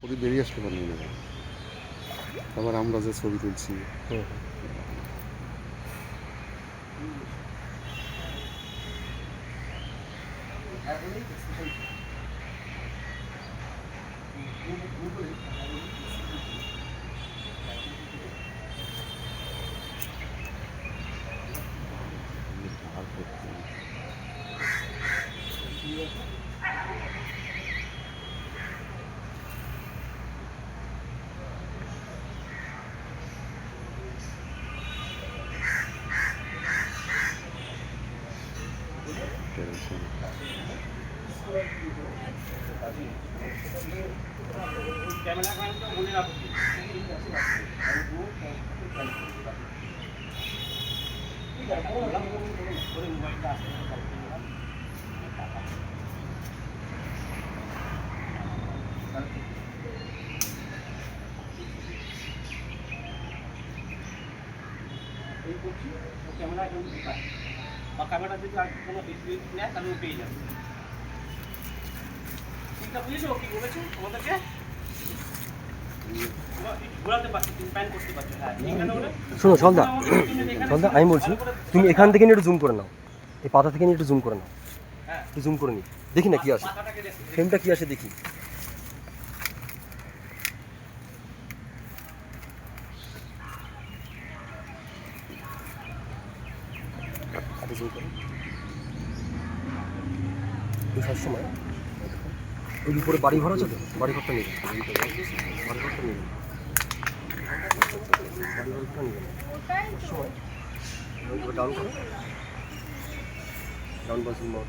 ওদের বেরিয়ে আসতে পারেনি না, আবার আমরা যে ছবি তুলছি। ক্যামেরা যদি আর কোনো ভিডিও নেয় তাহলে ও পেয়ে যাবে। চিন্তা বুঝেছো কি বলেছো তোমাদেরকে? ঘোরাতে পারছি, তুমি প্যান করতে পারছো। হ্যাঁ, এখানে ওটা শোনো সন্ধ্যা, সন্ধ্যা আমি বলছি তুমি এখান থেকে নিয়ে একটু জুম করে নাও, এই পাতা থেকে নিয়ে একটু জুম করে নাও, একটু জুম করে নিই, দেখি না কি আসে, মাথাটাকে দেখো। ফ্রেমটা কি আসে দেখি। একটু জুম করো। এই সবসময় ওই উপরে বাড়ি ঘর আছে তো, বাড়ি ঘরটা নেবে, বাড়ি ঘরটা নেবে, বাড়ি ঘরটা নেবে সবসময় ডাউন করো, ডাউন বাসিং মোড।